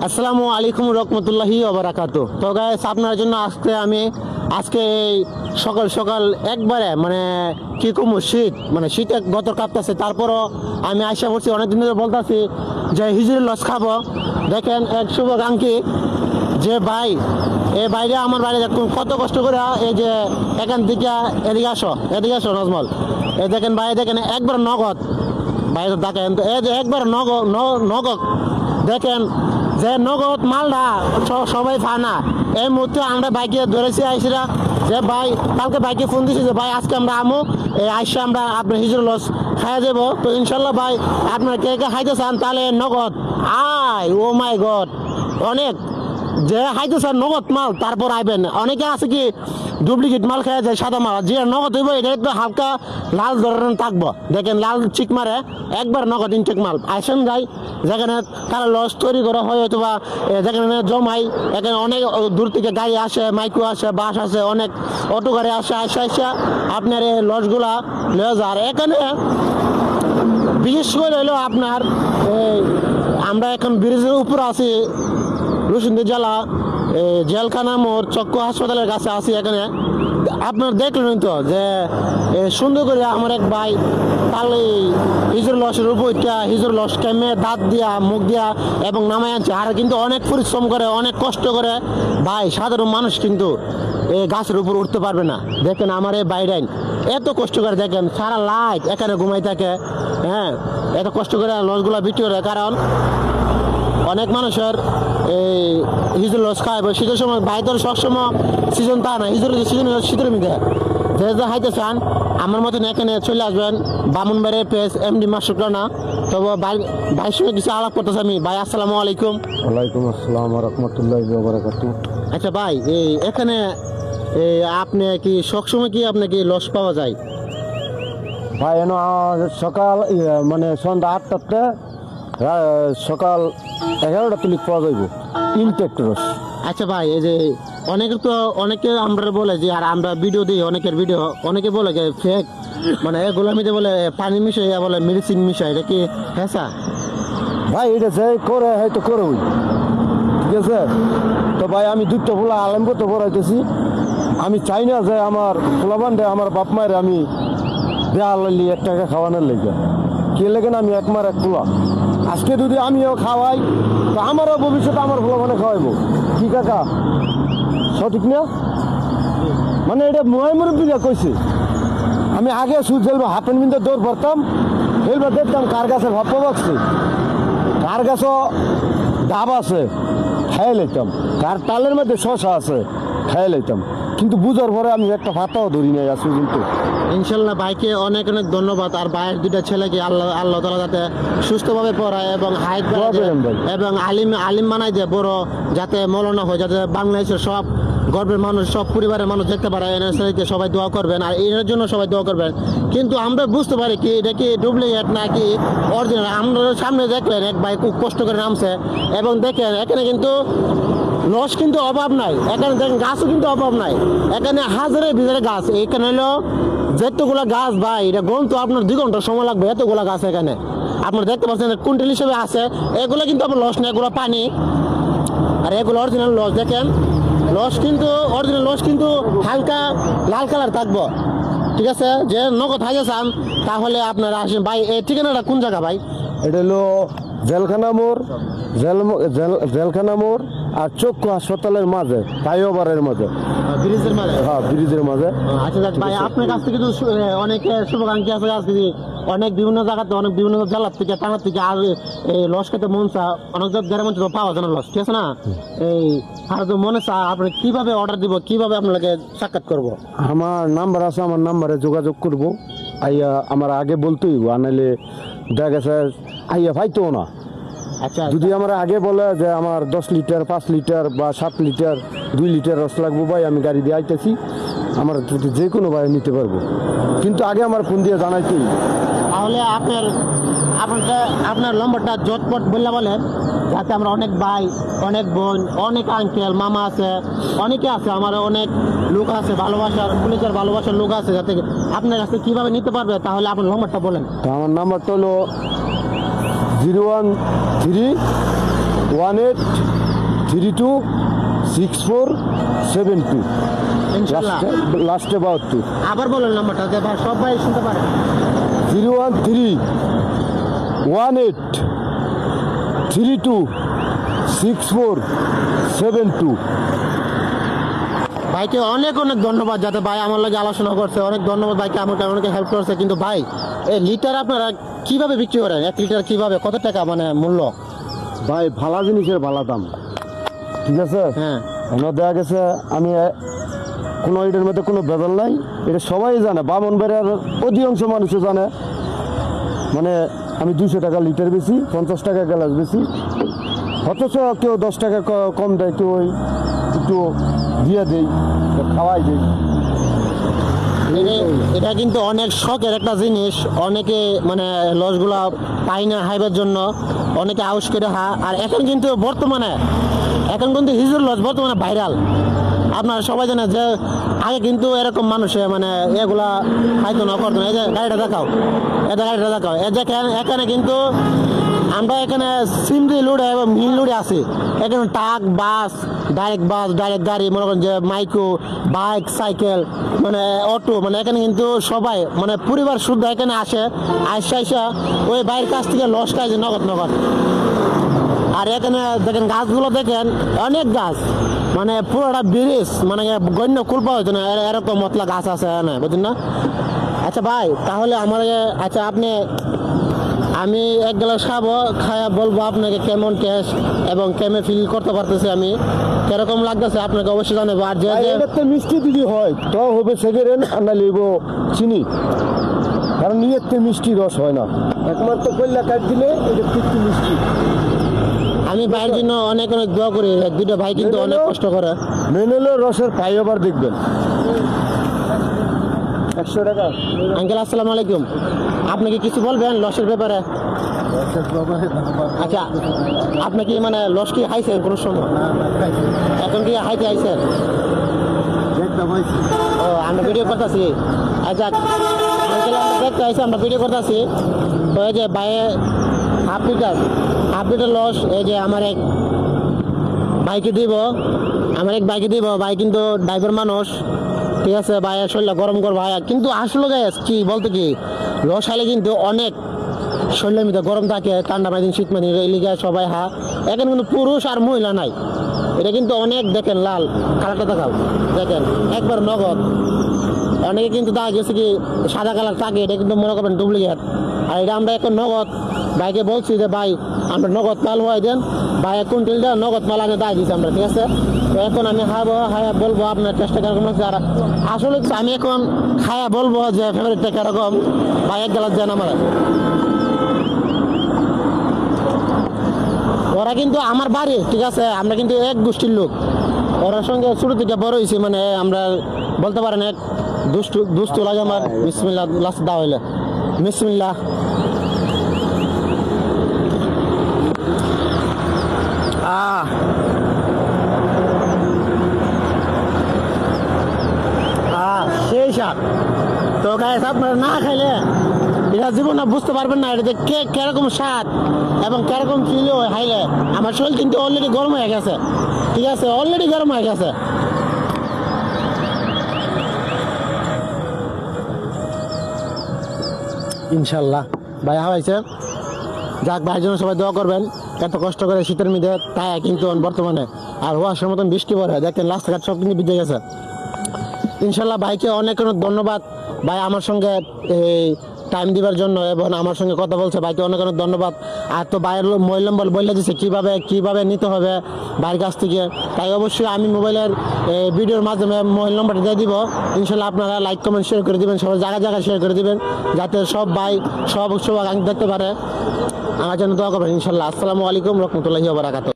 আসসালামু আলাইকুম রহমতুল্লাহি ওবারাকাতু। তো গাইস, আপনার জন্য আজকে এই সকাল সকাল একবারে কি কম শীত শীতে গত কাঁপতেছে। তারপরও আমি আশা করছি অনেকদিন ধরে বলতেছি যে হিজুরি লস খাবো। দেখেন এক শুভাকাঙ্ক্ষী যে ভাই, এই বাইরে আমার বাইরে দেখুন কত কষ্ট করে এই যে এখান থেকে এদিকে আসো নজমল। এই দেখেন ভাই, দেখেন একবার নগদ বাইরে দেখেন, তো এই যে একবার নগদ দেখেন যে নগদ মালটা সবাই পায় না। এই মুহূর্তে আমরা বাইকে ধরেছি আইসিরা যে ভাই, কালকে বাইকে ফোন দিছি যে ভাই আজকে আমরা আইসা আমরা আপনার হিজুর লস খাইয়া যাবো। তো ইনশাল্লাহ ভাই, আপনার কে কে খাইতে চান তাহলে নগদ ও মাই গড, অনেক যে খাইতে চান নগদ মাল তারপর আইবেন। অনেকে আছে কি ডুপ্লিকেট মাল খাওয়া যায়, সাদা মাল যে নগদ হইব এটা একটু হালকা লাল ধরনের থাকবো। দেখেন লাল চিক মারে একবার নগদ ইনটেক মাল আইসেন যাই, যেখানে তারা লস তৈরি করা হয় অথবা যেখানে জমাই। এখানে অনেক দূর থেকে গাড়ি আসে, মাইক্রো আসে, বাস আসে, অনেক অটো গাড়ি আসে, আসা আপনার এই লসগুলা লয়ে যায়। আর এখানে বিশেষ করে হলো আপনার আমরা এখন ব্রিজের উপর আছি, রুশিন্দি জেলা জেলখানা মোড় চক্কু হাসপাতালের কাছে আছি। এখানে আপনার দেখলেন তো যে সুন্দর করে আমার এক ভাই তাহলে হিজুর লসের উপরটা হিজুর লস কেমে দাঁত দিয়া মুখ দিয়া এবং নামাই আনছে। আর কিন্তু অনেক পরিশ্রম করে, অনেক কষ্ট করে ভাই। সাধারণ মানুষ কিন্তু এই গাছের উপর উঠতে পারবে না। দেখেন আমার এই বাইরাইন এত কষ্ট করে, দেখেন সারা লাইট এখানে ঘুমাই থাকে। হ্যাঁ, এত কষ্ট করে লসগুলা বিক্রি করে, কারণ অনেক মানুষের এই হিজুর লস খায়। শীতের সময় বাইরের সবসময় সিজন তা না, হিজুর সিজন শীতের মধ্যে যে যে খাইতে চান আমার মতন এখানে চলে আসবেন। বামুনবাড়ির পেজ এমডি মাসুক রানা। তবে ভাইয়ের সঙ্গে কিছু আলাপ করতেছি আমি। ভাই আসসালামু আলাইকুম। ওয়ালাইকুম আসসালাম রহমতুল্লাহ বারাকাতু। আচ্ছা ভাই, এখানে আপনি কি সবসময় কি আপনার কি লস পাওয়া যায়? ভাই এন সকাল সন্ধ্যা 8টাতে সকাল 11টা তুলি পাওয়া যাইব ইনটেক রস। আচ্ছা ভাই, এই যে অনেকে আমরা বলে যে, আর আমরা ভিডিও দিই অনেকের ভিডিও, অনেকে বলে যে ফেক, এগুলোর মধ্যে বলে পানি মিশাই বলে মেডিসিন মিশাই, এটা কি হেসা? ভাই এটা যে করে হয়তো করে ঠিক আছে। তো ভাই আমি দুধটা ফোলা আলম্ব তো পড়াইতেছি। আমি চাই না যে আমার ফোলাবান্ডে আমার বাপ মায়ের আমি দেয়া লাইলি 1 টাকা খাওয়ানোর লেগে কে লেগে না, আমি একমার এক পোলা। আজকে যদি আমিও খাওয়াই তো আমারও ভবিষ্যতে আমার ফোলাবানে খাওয়াইবো। কি কাকা সঠিক না? এটা মুরব্বীরা কইছে। আমি আগে সুদ জেলবো হাফেন মিনিটে দৌড় পড়তাম, হেলবা দেখতাম কার গাছের ভাপ্পা বাগছে, কার গাছও ডাব আছে খাইয়ে লইতাম, কার তালের মধ্যে শশা আছে খাইয়ে লইতাম। কিন্তু বুঝার পরে আমি একটা ভাতাও ধরি নাই আজকে কিন্তু। ইনশাল্লাহ ভাইকে অনেক অনেক ধন্যবাদ। আর ভাইয়ের 2টা ছেলেকে আল্লাহ তাআলা যাতে সুস্থভাবে পড়ায় এবং হাইট এবং আলিম বানাই দেয় বড়, যাতে মৌলানা হয়, যাতে বাংলাদেশের সব গর্বের মানুষ, সব পরিবারের মানুষ দেখতে পারে। এনএসআইতে সবাই দোয়া করবেন, আর এর জন্য সবাই দোয়া করবেন। কিন্তু আমরা বুঝতে পারি কি এটা কি ডুপ্লিকেট নাকি অরিজিনাল। আমরা সামনে দেখলেন এক ভাই খুব কষ্ট করে নামছে, এবং দেখেন এখানে কিন্তু লস কিন্তু অভাব নাই। এখানে দেখেন গাছও কিন্তু অভাব নাই, এখানে হাজারের ভিতরে গাছ। এখানে হলো যেতগুলা গাছ ভাই, এটা গন্ত আপনার 2 ঘন্টা সময় লাগবে। এতগুলা গাছ এখানে আপনার দেখতে পাচ্ছেন কুইন্টাল হিসেবে আছে। এগুলো কিন্তু আপনার লস নেই, এগুলো পানি। আর এগুলো অরিজিনাল লস। দেখেন লস কিন্তু অরিজিনাল লস কিন্তু হালকা লাল কালার থাকবো। ঠিক আছে, যে নগদ হাইতে চান তাহলে আপনারা আসেন। ভাই এই ঠিকানাটা কোন জায়গা ভাই? এটা হলো জেলখানা মোড় আর চক্ষু হাসপাতালের মাঝে, ফ্লাইওভারের মাঝে, ব্রিজের মাঝে। হ্যাঁ ব্রিজের মাঝে। আচ্ছা ভাই, আপনার কাছ থেকে কিন্তু অনেক শুভাকাঙ্ক্ষী আছে আজকে, অনেক বিভিন্ন জায়গাতে, অনেক বিভিন্ন জেলার থেকে, টানার থেকে। আর এই লস খেতে মন চা, অনেক গ্রামের মধ্যে পাওয়া যায় না লস, ঠিক আছে না? এই আর তো মনে চা আপনি কিভাবে অর্ডার দিব, কিভাবে আপনাকে সাক্ষাৎ করবো? আমার নাম্বার আছে, আমার নাম্বারে যোগাযোগ করব। আইয়া আমার আগে বলতেই আনাইলে দেখা গেছে আইয়া ভাইতো না। আচ্ছা, যদি আমার আগে বলে যে আমার 10 লিটার 5 লিটার বা 7 লিটার 2 লিটার রস লাগবো ভাই, আমি গাড়ি দিয়ে আইতেছি, আমার যে কোনো ভাই নিতে পারবো। কিন্তু আগে আমার ফোন দিয়ে জানাইতেই। তাহলে আপনার নম্বরটা জটপট বললে বলেন, যাতে আমরা অনেক ভাই, অনেক বোন, অনেক আঙ্কেল মামা আছে, অনেকে আছে, আমার অনেক লোক আছে ভালোবাসার, পুলিশের ভালোবাসার লোক আছে, যাতে আপনার কাছে কিভাবে নিতে পারবে। তাহলে আপনার নম্বরটা বলেন। আমার নাম্বারটা হলো 013 18326472 ইনশাল্লাহ। লাস্টে 72 আবার বলেন নাম্বারটা যে ভাই সব ভাই শুনতে পারে। 01318326472। ভাইকে অনেক অনেক ধন্যবাদ, যাতে ভাই আমার লাগে আলোচনা করছে। অনেক ধন্যবাদ ভাইকে, আমাকে অনেকে হেল্প করছে। কিন্তু ভাই এই লিটার আপনারা কিভাবে বিক্রি করেন? 1 লিটার কিভাবে, কত টাকা মানে মূল্য? ভাই ভালো জিনিসের ভালো দাম, ঠিক আছে। হ্যাঁ, আমরা দেখা গেছে আমি কোনো এটার মধ্যে কোনো ভেজাল নাই, এটা সবাই জানে, বামনবাড়িয়ার অধিকাংশ মানুষও জানে। মানে আমি 200 টাকা লিটার বেশি, 50 টাকা গ্লাস বেশি, অথচ কেউ 10 টাকা কম দেয়, কেউ ওই একটু দিয়ে দেই, খাওয়াই দেই। এটা কিন্তু অনেক শখের একটা জিনিস। অনেকে মানে লসগুলা পায় না হাইবার জন্য, অনেকে আউস করে আর এখন কিন্তু বর্তমানে হিজুর লস বর্তমানে ভাইরাল। আপনারা সবাই জানেন যে আগে কিন্তু এরকম মানুষে মানে এগুলা খাইতো না, করতো না। এই যে গাড়িটা দেখাও, গাড়িটা দেখাও, এখানে কিন্তু আমরা এখানে সিমরি লুড়ে এবং মিল লুড়ে আছি। এখানে ট্রাক, বাস, ডাইরেক্ট গাড়ি, মনে করেন যে মাইক্রো, বাইক, সাইকেল, মানে অটো, মানে এখানে কিন্তু সবাই মানে পরিবার শুদ্ধ এখানে আসে। আইসা ওই বাইরের কাছ থেকে লস খায় যে নগদ। আর এখানে দেখেন গাছগুলো, দেখেন অনেক গাছ, মানে পুরোটা ব্রিজ, মানে গণ্য কুলপা হইতো না, এরকম মতলা গাছ আছে না, বুঝলেন না? আচ্ছা ভাই, তাহলে আমার আচ্ছা আমি 1 গ্লাস খাবো, খায়া বলবো আপনাকে কেমন টেস্ট এবং কেমন ফিল করতে পারতেছি, আমি কিরকম লাগতেছে আপনাকে অবশ্যই জানাবো। আর যে এটাতে মিষ্টি যদি হয় তো হবে সেকেন্ড, আর না লিব চিনি, কারণ নিয়েতে মিষ্টি রস হয় না, একমাত্র কইলা কাট দিলে এটা একটু মিষ্টি। আমি ভাইয়ের জন্য অনেক অনেক দোয়া করি। 2টা ভাই কিন্তু অনেক কষ্ট করে। মেন হলো রসের পাই, আবার দেখবেন 100 টাকা। আঙ্কেল আসসালামু আলাইকুম, আপনি কি কিছু বলবেন লসের ব্যাপারে? আচ্ছা, আপনি কি মানে লস কি হাইছেন কোনো সময়? এখন কি হাইতে আইছেন? ও, আমরা ভিডিও করতেছি। আচ্ছা আঙ্কেল, আমরা দেখতে আইছি, আমরা ভিডিও করতেছি। তো এই যে বাইরে হাফ লিটার লস, এই যে আমার এক বাইকে দিব, ভাই কিন্তু ড্রাইভার মানুষ, ঠিক আছে। ভাই শরীরটা গরম কর ভাই, কিন্তু আসলে গাইস কি বলতে কি লস হাইলে কিন্তু অনেক শরীরের মধ্যে গরম থাকে, ঠান্ডা মাদিন শীত মাদিন এলিগে সবাই এখানে কিন্তু পুরুষ আর মহিলা নাই। এটা কিন্তু অনেক, দেখেন লাল কালারটা দেখাও, দেখেন একবার নগদ। অনেকে কিন্তু দেখা গেছে কি সাদা কালার থাকে, এটা কিন্তু মনে করবেন ডুপ্লিকেট। আর এটা আমরা এখন নগদ ভাইকে বলছি যে ভাই আমরা নগদ মাল হয়ে দেন, ভাই কুইন্টালটা নগদ মাল আগে দায় দিচ্ছি আমরা, ঠিক আছে। তো এখন আমি বলবো আপনার চেষ্টা কেরকম হচ্ছে। আর আসলে আমি এখন বলবো যে ফেভারিটটা কিরকম। ভাই 1 গ্লাস দেন আমার। ওরা কিন্তু আমার বাড়ি, ঠিক আছে, আমরা কিন্তু এক গোষ্ঠীর লোক। ওরার সঙ্গে ছোট থেকে বড় হয়েছি, মানে আমরা বলতে পারেন এক দুষ্টু লাগে আমার। বিসমিল্লাহ, লাস্ট দাও হইলে বিসমিল্লাহ। সেই স্বাদ। তো গাইস, আপনারা না খাইলে এটা জীবনে বুঝতে পারবেন না এটা যে কিরকম স্বাদ এবং কিরকম ফিল হয় খাইলে। আমার শরীর কিন্তু অলরেডি গরম হয়ে গেছে, ঠিক আছে, অলরেডি গরম হয়ে গেছে। ইনশাল্লাহ ভাই হাওয়াইছে। যাক, ভাইয়ের জন্য সবাই দোয়া করবেন। এত কষ্ট করে শীতের মধ্যে তাই কিন্তু বর্তমানে আর ওয়াশের মতন বৃষ্টি পড়ে, দেখেন রাস্তাঘাট সব কিন্তু ভিজে গেছে। ইনশাল্লাহ ভাইকে অনেক অনেক ধন্যবাদ, ভাই আমার সঙ্গে এই টাইম দিবার জন্য এবং আমার সঙ্গে কথা বলছে। ভাইকে অনেক অনেক ধন্যবাদ। আর তো ভাইয়ের মোবাইল নম্বর বলে দিচ্ছে কিভাবে নিতে হবে ভাইয়ের কাছ থেকে। তাই অবশ্যই আমি মোবাইলের ভিডিওর মাধ্যমে মোবাইল নম্বরটা দিয়ে দিব। ইনশাল্লাহ আপনারা লাইক কমেন্ট শেয়ার করে দিবেন, সবাই জায়গায় শেয়ার করে দিবেন, যাতে সব ভাই সব দেখতে পারে। আমার জন্য দোয়া করবেন ইনশাল্লাহ। আসসালামু আলাইকুম রহমতুল্লাহি ওয়া বারাকাতুহু।